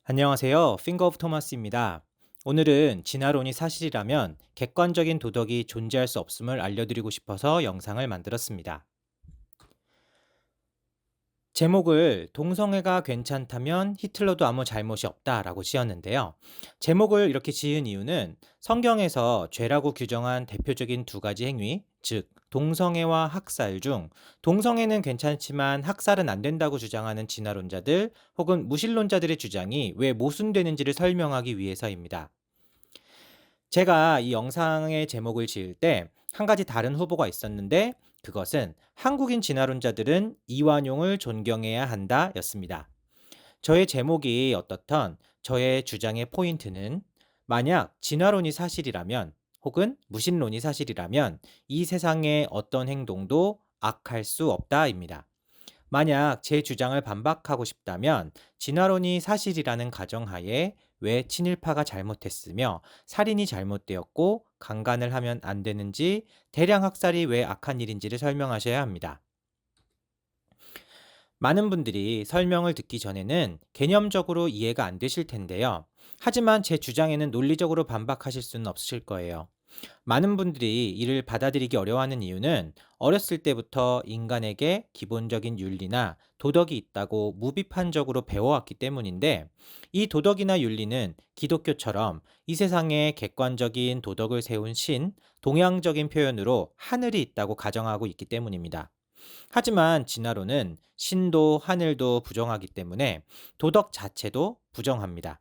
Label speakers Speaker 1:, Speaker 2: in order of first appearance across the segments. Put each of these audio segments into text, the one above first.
Speaker 1: 안녕하세요. 핑거 오브 토마스입니다. 오늘은 진화론이 사실이라면 객관적인 도덕이 존재할 수 없음을 알려드리고 싶어서 영상을 만들었습니다. 제목을 동성애가 괜찮다면 히틀러도 아무 잘못이 없다라고 지었는데요. 제목을 이렇게 지은 이유는 성경에서 죄라고 규정한 대표적인 두 가지 행위, 즉 동성애와 학살 중 동성애는 괜찮지만 학살은 안 된다고 주장하는 진화론자들 혹은 무신론자들의 주장이 왜 모순되는지를 설명하기 위해서입니다. 제가 이 영상의 제목을 지을 때 한 가지 다른 후보가 있었는데 그것은 한국인 진화론자들은 이완용을 존경해야 한다 였습니다. 저의 제목이 어떻던 저의 주장의 포인트는 만약 진화론이 사실이라면 혹은 무신론이 사실이라면 이 세상의 어떤 행동도 악할 수 없다입니다. 만약 제 주장을 반박하고 싶다면 진화론이 사실이라는 가정하에 왜 친일파가 잘못했으며 살인이 잘못되었고 강간을 하면 안 되는지 대량 학살이 왜 악한 일인지를 설명하셔야 합니다. 많은 분들이 설명을 듣기 전에는 개념적으로 이해가 안 되실 텐데요. 하지만 제 주장에는 논리적으로 반박하실 수는 없으실 거예요. 많은 분들이 이를 받아들이기 어려워하는 이유는 어렸을 때부터 인간에게 기본적인 윤리나 도덕이 있다고 무비판적으로 배워왔기 때문인데, 이 도덕이나 윤리는 기독교처럼 이 세상에 객관적인 도덕을 세운 신, 동양적인 표현으로 하늘이 있다고 가정하고 있기 때문입니다. 하지만 진화론은 신도 하늘도 부정하기 때문에 도덕 자체도 부정합니다.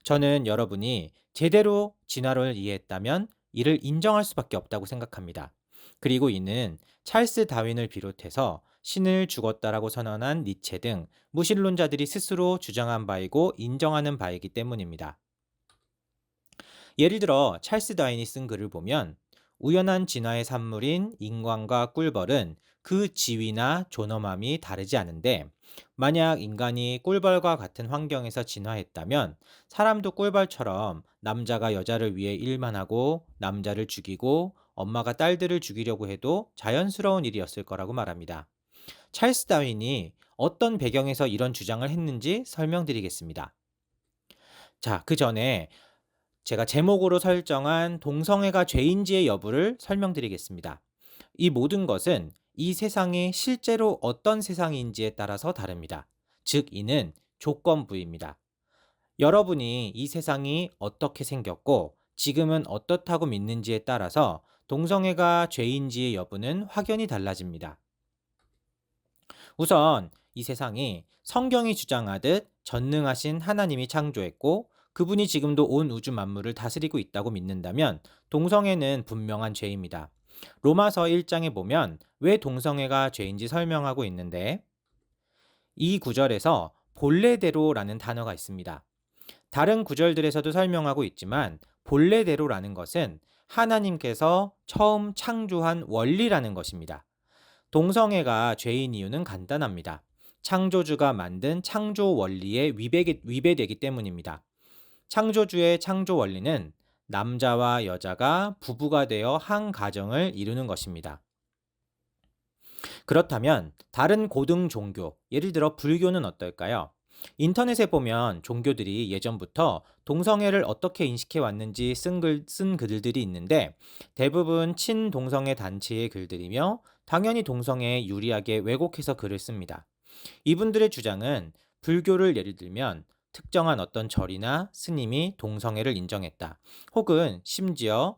Speaker 1: 저는 여러분이 제대로 진화론을 이해했다면 이를 인정할 수밖에 없다고 생각합니다. 그리고 이는 찰스 다윈을 비롯해서 신을 죽었다라고 선언한 니체 등 무신론자들이 스스로 주장한 바이고 인정하는 바이기 때문입니다. 예를 들어 찰스 다윈이 쓴 글을 보면 우연한 진화의 산물인 인간과 꿀벌은 그 지위나 존엄함이 다르지 않은데, 만약 인간이 꿀벌과 같은 환경에서 진화했다면 사람도 꿀벌처럼 남자가 여자를 위해 일만 하고 남자를 죽이고 엄마가 딸들을 죽이려고 해도 자연스러운 일이었을 거라고 말합니다. 찰스 다윈이 어떤 배경에서 이런 주장을 했는지 설명드리겠습니다. 자, 그 전에 제가 제목으로 설정한 동성애가 죄인지의 여부를 설명드리겠습니다. 이 모든 것은 이 세상이 실제로 어떤 세상인지에 따라서 다릅니다. 즉, 이는 조건부입니다. 여러분이 이 세상이 어떻게 생겼고 지금은 어떻다고 믿는지에 따라서 동성애가 죄인지의 여부는 확연히 달라집니다. 우선 이 세상이 성경이 주장하듯 전능하신 하나님이 창조했고 그분이 지금도 온 우주 만물을 다스리고 있다고 믿는다면 동성애는 분명한 죄입니다. 로마서 1장에 보면 왜 동성애가 죄인지 설명하고 있는데, 이 구절에서 본래대로라는 단어가 있습니다. 다른 구절들에서도 설명하고 있지만 본래대로라는 것은 하나님께서 처음 창조한 원리라는 것입니다. 동성애가 죄인 이유는 간단합니다. 창조주가 만든 창조 원리에 위배되기 때문입니다. 창조주의 창조 원리는 남자와 여자가 부부가 되어 한 가정을 이루는 것입니다. 그렇다면 다른 고등 종교, 예를 들어 불교는 어떨까요? 인터넷에 보면 종교들이 예전부터 동성애를 어떻게 인식해 왔는지 쓴 글들이 있는데 대부분 친동성애 단체의 글들이며 당연히 동성애에 유리하게 왜곡해서 글을 씁니다. 이분들의 주장은 불교를 예를 들면 특정한 어떤 절이나 스님이 동성애를 인정했다. 혹은 심지어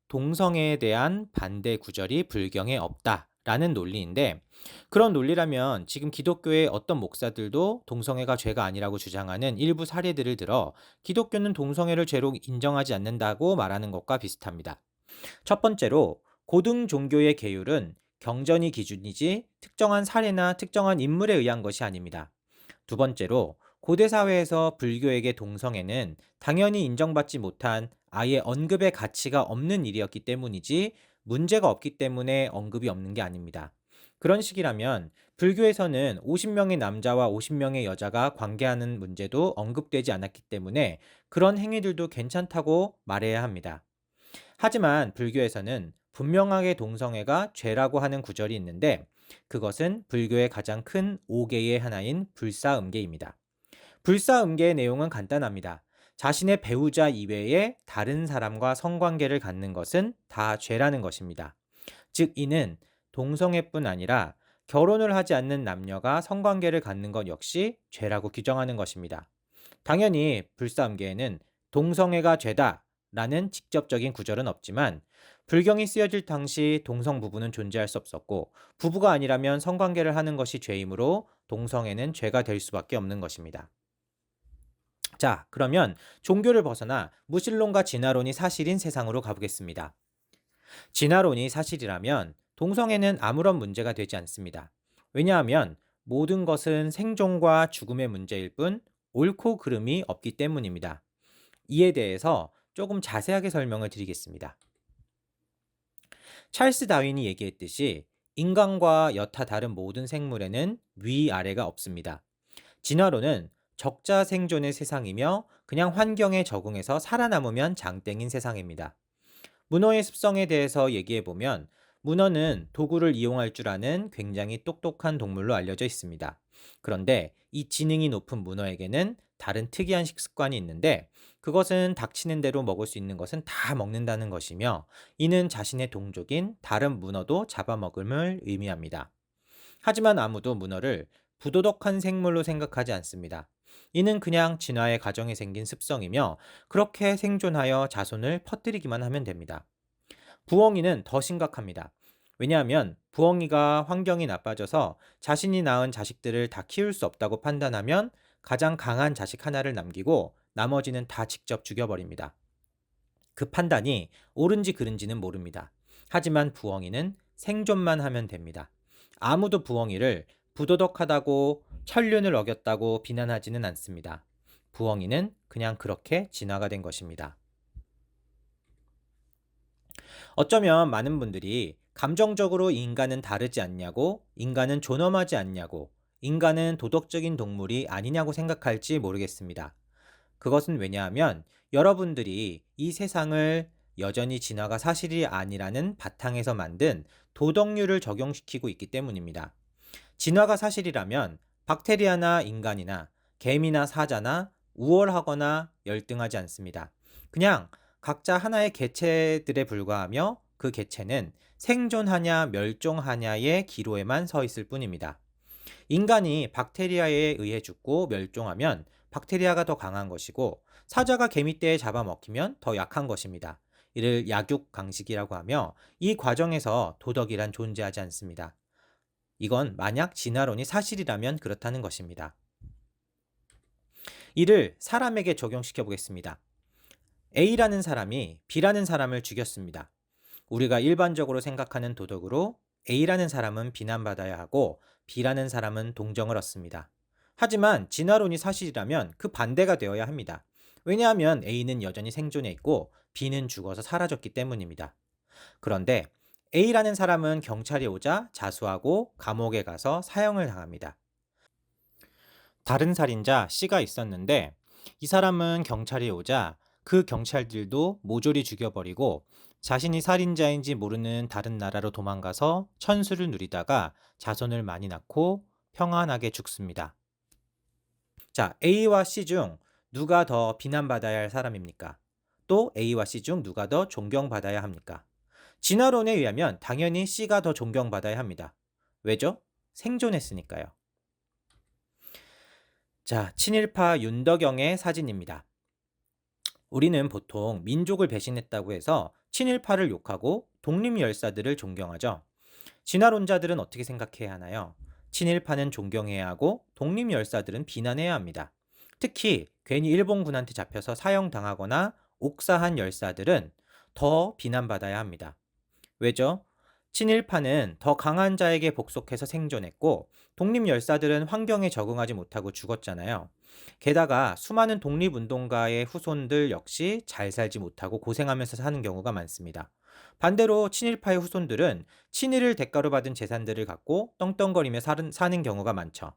Speaker 1: 동성애에 대한 반대 구절이 불경에 없다. 라는 논리인데, 그런 논리라면 지금 기독교의 어떤 목사들도 동성애가 죄가 아니라고 주장하는 일부 사례들을 들어 기독교는 동성애를 죄로 인정하지 않는다고 말하는 것과 비슷합니다. 첫 번째로 고등 종교의 계율은 경전이 기준이지 특정한 사례나 특정한 인물에 의한 것이 아닙니다. 두 번째로 고대 사회에서 불교에게 동성애는 당연히 인정받지 못한 아예 언급의 가치가 없는 일이었기 때문이지 문제가 없기 때문에 언급이 없는 게 아닙니다. 그런 식이라면 불교에서는 50명의 남자와 50명의 여자가 관계하는 문제도 언급되지 않았기 때문에 그런 행위들도 괜찮다고 말해야 합니다. 하지만 불교에서는 분명하게 동성애가 죄라고 하는 구절이 있는데 그것은 불교의 가장 큰 5개의 하나인 불사음계입니다. 불사음계의 내용은 간단합니다. 자신의 배우자 이외에 다른 사람과 성관계를 갖는 것은 다 죄라는 것입니다. 즉, 이는 동성애뿐 아니라 결혼을 하지 않는 남녀가 성관계를 갖는 것 역시 죄라고 규정하는 것입니다. 당연히 불사음계에는 동성애가 죄다라는 직접적인 구절은 없지만 불경이 쓰여질 당시 동성 부부는 존재할 수 없었고 부부가 아니라면 성관계를 하는 것이 죄이므로 동성애는 죄가 될 수밖에 없는 것입니다. 자, 그러면 종교를 벗어나 무신론과 진화론이 사실인 세상으로 가보겠습니다. 진화론이 사실이라면 동성애는 아무런 문제가 되지 않습니다. 왜냐하면 모든 것은 생존과 죽음의 문제일 뿐 옳고 그름이 없기 때문입니다. 이에 대해서 조금 자세하게 설명을 드리겠습니다. 찰스 다윈이 얘기했듯이 인간과 여타 다른 모든 생물에는 위아래가 없습니다. 진화론은 적자 생존의 세상이며 그냥 환경에 적응해서 살아남으면 장땡인 세상입니다. 문어의 습성에 대해서 얘기해보면 문어는 도구를 이용할 줄 아는 굉장히 똑똑한 동물로 알려져 있습니다. 그런데 이 지능이 높은 문어에게는 다른 특이한 식습관이 있는데 그것은 닥치는 대로 먹을 수 있는 것은 다 먹는다는 것이며 이는 자신의 동족인 다른 문어도 잡아먹음을 의미합니다. 하지만 아무도 문어를 부도덕한 생물로 생각하지 않습니다. 이는 그냥 진화의 과정에 생긴 습성이며 그렇게 생존하여 자손을 퍼뜨리기만 하면 됩니다. 부엉이는 더 심각합니다. 왜냐하면 부엉이가 환경이 나빠져서 자신이 낳은 자식들을 다 키울 수 없다고 판단하면 가장 강한 자식 하나를 남기고 나머지는 다 직접 죽여버립니다. 그 판단이 옳은지 그른지는 모릅니다. 하지만 부엉이는 생존만 하면 됩니다. 아무도 부엉이를 부도덕하다고 천륜을 어겼다고 비난하지는 않습니다. 부엉이는 그냥 그렇게 진화가 된 것입니다. 어쩌면 많은 분들이 감정적으로 인간은 다르지 않냐고, 인간은 존엄하지 않냐고, 인간은 도덕적인 동물이 아니냐고 생각할지 모르겠습니다. 그것은 왜냐하면 여러분들이 이 세상을 여전히 진화가 사실이 아니라는 바탕에서 만든 도덕률을 적용시키고 있기 때문입니다. 진화가 사실이라면 박테리아나 인간이나 개미나 사자나 우월하거나 열등하지 않습니다. 그냥 각자 하나의 개체들에 불과하며 그 개체는 생존하냐 멸종하냐의 기로에만 서 있을 뿐입니다. 인간이 박테리아에 의해 죽고 멸종하면 박테리아가 더 강한 것이고 사자가 개미떼에 잡아먹히면 더 약한 것입니다. 이를 약육강식이라고 하며 이 과정에서 도덕이란 존재하지 않습니다. 이건 만약 진화론이 사실이라면 그렇다는 것입니다. 이를 사람에게 적용시켜 보겠습니다. A라는 사람이 B라는 사람을 죽였습니다. 우리가 일반적으로 생각하는 도덕으로 A라는 사람은 비난받아야 하고 B라는 사람은 동정을 얻습니다. 하지만 진화론이 사실이라면 그 반대가 되어야 합니다. 왜냐하면 A는 여전히 생존해 있고 B는 죽어서 사라졌기 때문입니다. 그런데 A라는 사람은 경찰이 오자 자수하고 감옥에 가서 사형을 당합니다. 다른 살인자 C가 있었는데 이 사람은 경찰이 오자 그 경찰들도 모조리 죽여버리고 자신이 살인자인지 모르는 다른 나라로 도망가서 천수를 누리다가 자손을 많이 낳고 평안하게 죽습니다. 자, A와 C 중 누가 더 비난받아야 할 사람입니까? 또 A와 C 중 누가 더 존경받아야 합니까? 진화론에 의하면 당연히 C가 더 존경받아야 합니다. 왜죠? 생존했으니까요. 자, 친일파 윤덕영의 사진입니다. 우리는 보통 민족을 배신했다고 해서 친일파를 욕하고 독립열사들을 존경하죠. 진화론자들은 어떻게 생각해야 하나요? 친일파는 존경해야 하고 독립열사들은 비난해야 합니다. 특히 괜히 일본군한테 잡혀서 사형당하거나 옥사한 열사들은 더 비난받아야 합니다. 왜죠? 친일파는 더 강한 자에게 복속해서 생존했고 독립열사들은 환경에 적응하지 못하고 죽었잖아요. 게다가 수많은 독립운동가의 후손들 역시 잘 살지 못하고 고생하면서 사는 경우가 많습니다. 반대로 친일파의 후손들은 친일을 대가로 받은 재산들을 갖고 떵떵거리며 사는 경우가 많죠.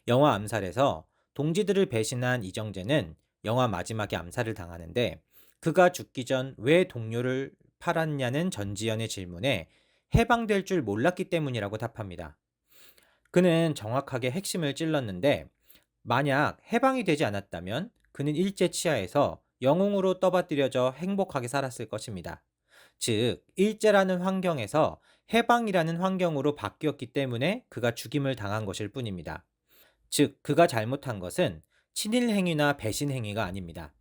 Speaker 1: 영화 암살에서 동지들을 배신한 이정재는 영화 마지막에 암살을 당하는데 그가 죽기 전 왜 동료를 팔았냐는 전지현의 질문에 해방될 줄 몰랐기 때문이라고 답합니다. 그는 정확하게 핵심을 찔렀는데 만약 해방이 되지 않았다면 그는 일제 치하에서 영웅으로 떠받들여져 행복하게 살았을 것입니다. 즉, 일제라는 환경에서 해방이라는 환경으로 바뀌었기 때문에 그가 죽임을 당한 것일 뿐입니다. 즉, 그가 잘못한 것은 친일 행위나 배신 행위가 아닙니다.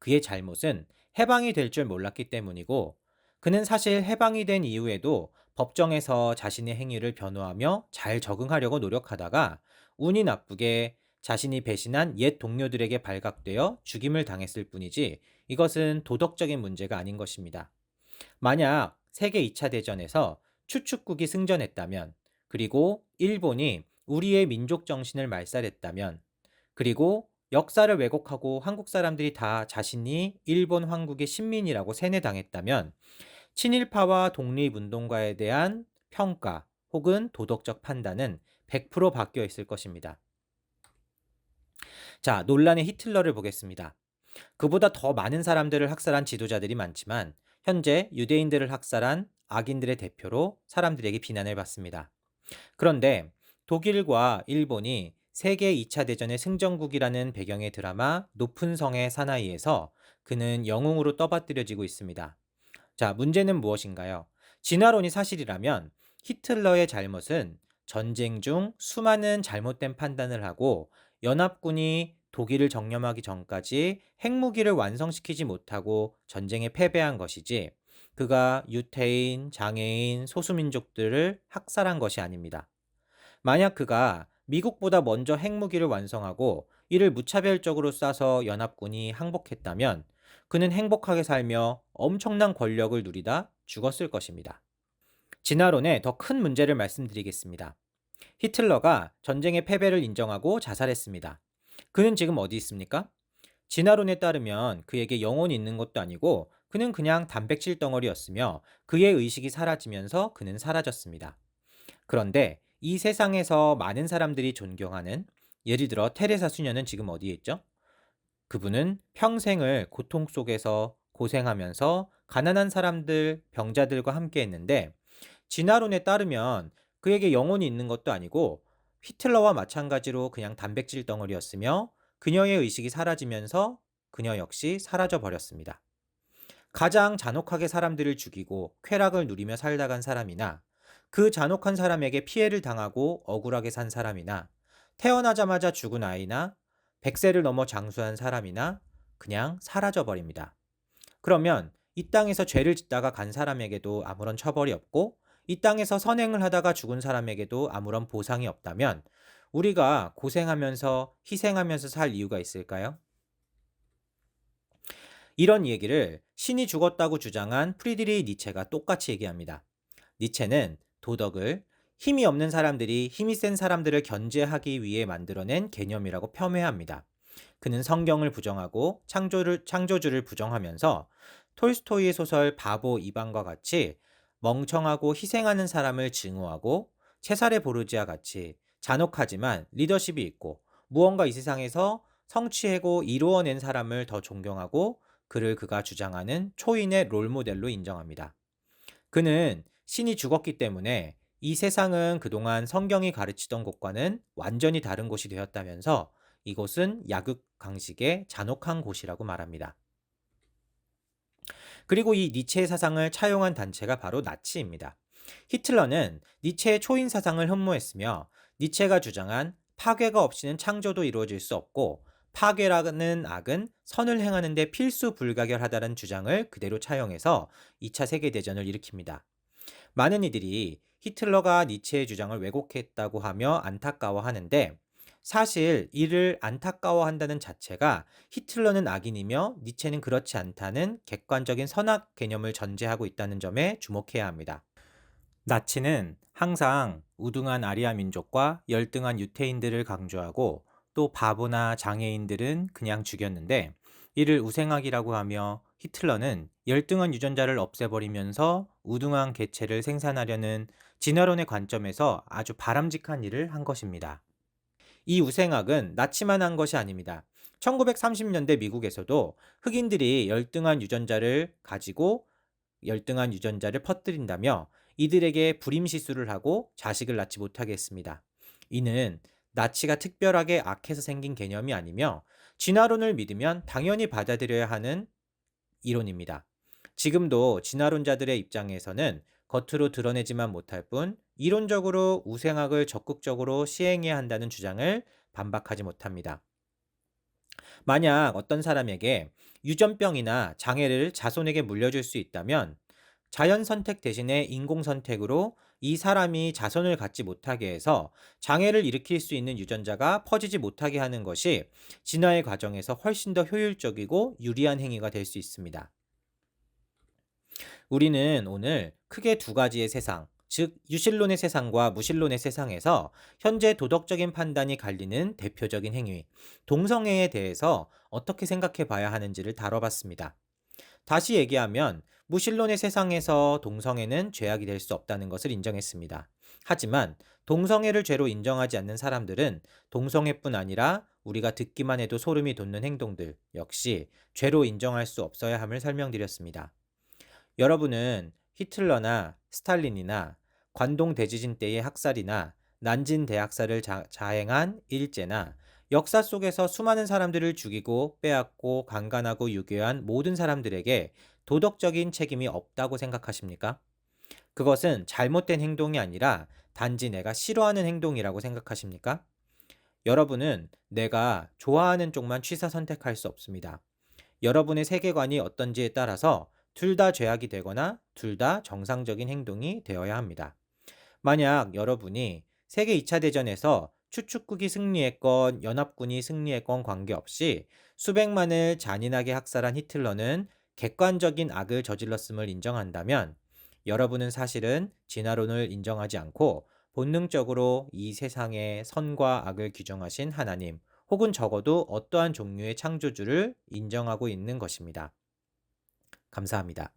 Speaker 1: 그의 잘못은 해방이 될 줄 몰랐기 때문이고, 그는 사실 해방이 된 이후에도 법정에서 자신의 행위를 변호하며 잘 적응하려고 노력하다가 운이 나쁘게 자신이 배신한 옛 동료들에게 발각되어 죽임을 당했을 뿐이지, 이것은 도덕적인 문제가 아닌 것입니다. 만약 세계 2차 대전에서 추축국이 승전했다면, 그리고 일본이 우리의 민족 정신을 말살했다면, 그리고 역사를 왜곡하고 한국 사람들이 다 자신이 일본 황국의 식민이라고 세뇌당했다면, 친일파와 독립운동가에 대한 평가 혹은 도덕적 판단은 100% 바뀌어 있을 것입니다. 자, 논란의 히틀러를 보겠습니다. 그보다 더 많은 사람들을 학살한 지도자들이 많지만 현재 유대인들을 학살한 악인들의 대표로 사람들에게 비난을 받습니다. 그런데 독일과 일본이 세계 2차 대전의 승전국이라는 배경의 드라마 높은 성의 사나이에서 그는 영웅으로 떠받들여지고 있습니다. 자, 문제는 무엇인가요? 진화론이 사실이라면 히틀러의 잘못은 전쟁 중 수많은 잘못된 판단을 하고 연합군이 독일을 정념하기 전까지 핵무기를 완성시키지 못하고 전쟁에 패배한 것이지, 그가 유태인, 장애인, 소수민족들을 학살한 것이 아닙니다. 만약 그가 미국보다 먼저 핵무기를 완성하고 이를 무차별적으로 쏴서 연합군이 항복했다면 그는 행복하게 살며 엄청난 권력을 누리다 죽었을 것입니다. 진화론의 더 큰 문제를 말씀드리겠습니다. 히틀러가 전쟁의 패배를 인정하고 자살했습니다. 그는 지금 어디 있습니까? 진화론에 따르면 그에게 영혼이 있는 것도 아니고 그는 그냥 단백질 덩어리였으며 그의 의식이 사라지면서 그는 사라졌습니다. 그런데 이 세상에서 많은 사람들이 존경하는, 예를 들어 테레사 수녀는 지금 어디에 있죠? 그분은 평생을 고통 속에서 고생하면서 가난한 사람들, 병자들과 함께 했는데, 진화론에 따르면 그에게 영혼이 있는 것도 아니고 히틀러와 마찬가지로 그냥 단백질 덩어리였으며 그녀의 의식이 사라지면서 그녀 역시 사라져 버렸습니다. 가장 잔혹하게 사람들을 죽이고 쾌락을 누리며 살다 간 사람이나 그 잔혹한 사람에게 피해를 당하고 억울하게 산 사람이나 태어나자마자 죽은 아이나 100세를 넘어 장수한 사람이나 그냥 사라져 버립니다. 그러면 이 땅에서 죄를 짓다가 간 사람에게도 아무런 처벌이 없고 이 땅에서 선행을 하다가 죽은 사람에게도 아무런 보상이 없다면 우리가 고생하면서 희생하면서 살 이유가 있을까요? 이런 얘기를 신이 죽었다고 주장한 프리드리히 니체가 똑같이 얘기합니다. 니체는 도덕을 힘이 없는 사람들이 힘이 센 사람들을 견제하기 위해 만들어낸 개념이라고 폄훼합니다. 그는 성경을 부정하고 창조주를 부정하면서 톨스토이의 소설 바보 이방과 같이 멍청하고 희생하는 사람을 증오하고 체사레 보르지아 같이 잔혹하지만 리더십이 있고 무언가 이 세상에서 성취하고 이루어낸 사람을 더 존경하고 그를 그가 주장하는 초인의 롤모델로 인정합니다. 그는 신이 죽었기 때문에 이 세상은 그동안 성경이 가르치던 곳과는 완전히 다른 곳이 되었다면서 이곳은 약육강식의 잔혹한 곳이라고 말합니다. 그리고 이 니체의 사상을 차용한 단체가 바로 나치입니다. 히틀러는 니체의 초인 사상을 흠모했으며 니체가 주장한 파괴가 없이는 창조도 이루어질 수 없고 파괴라는 악은 선을 행하는 데 필수 불가결하다는 주장을 그대로 차용해서 2차 세계대전을 일으킵니다. 많은 이들이 히틀러가 니체의 주장을 왜곡했다고 하며 안타까워하는데, 사실 이를 안타까워한다는 자체가 히틀러는 악인이며 니체는 그렇지 않다는 객관적인 선악 개념을 전제하고 있다는 점에 주목해야 합니다. 나치는 항상 우등한 아리아 민족과 열등한 유태인들을 강조하고 또 바보나 장애인들은 그냥 죽였는데, 이를 우생학이라고 하며 히틀러는 열등한 유전자를 없애버리면서 우등한 개체를 생산하려는 진화론의 관점에서 아주 바람직한 일을 한 것입니다. 이 우생학은 나치만 한 것이 아닙니다. 1930년대 미국에서도 흑인들이 열등한 유전자를 가지고 열등한 유전자를 퍼뜨린다며 이들에게 불임시술을 하고 자식을 낳지 못하게 했습니다. 이는 나치가 특별하게 악해서 생긴 개념이 아니며 진화론을 믿으면 당연히 받아들여야 하는 이론입니다. 지금도 진화론자들의 입장에서는 겉으로 드러내지만 못할 뿐 이론적으로 우생학을 적극적으로 시행해야 한다는 주장을 반박하지 못합니다. 만약 어떤 사람에게 유전병이나 장애를 자손에게 물려줄 수 있다면 자연 선택 대신에 인공 선택으로 이 사람이 자손을 갖지 못하게 해서 장애를 일으킬 수 있는 유전자가 퍼지지 못하게 하는 것이 진화의 과정에서 훨씬 더 효율적이고 유리한 행위가 될 수 있습니다. 우리는 오늘 크게 두 가지의 세상, 즉 유실론의 세상과 무실론의 세상에서 현재 도덕적인 판단이 갈리는 대표적인 행위, 동성애에 대해서 어떻게 생각해 봐야 하는지를 다뤄봤습니다. 다시 얘기하면 무신론의 세상에서 동성애는 죄악이 될 수 없다는 것을 인정했습니다. 하지만 동성애를 죄로 인정하지 않는 사람들은 동성애뿐 아니라 우리가 듣기만 해도 소름이 돋는 행동들 역시 죄로 인정할 수 없어야 함을 설명드렸습니다. 여러분은 히틀러나 스탈린이나 관동 대지진 때의 학살이나 난진 대학살을 자행한 일제나 역사 속에서 수많은 사람들을 죽이고 빼앗고 강간하고 유괴한 모든 사람들에게 도덕적인 책임이 없다고 생각하십니까? 그것은 잘못된 행동이 아니라 단지 내가 싫어하는 행동이라고 생각하십니까? 여러분은 내가 좋아하는 쪽만 취사 선택할 수 없습니다. 여러분의 세계관이 어떤지에 따라서 둘 다 죄악이 되거나 둘 다 정상적인 행동이 되어야 합니다. 만약 여러분이 세계 2차 대전에서 추축국이 승리했건 연합군이 승리했건 관계없이 수백만을 잔인하게 학살한 히틀러는 객관적인 악을 저질렀음을 인정한다면 여러분은 사실은 진화론을 인정하지 않고 본능적으로 이 세상의 선과 악을 규정하신 하나님 혹은 적어도 어떠한 종류의 창조주를 인정하고 있는 것입니다. 감사합니다.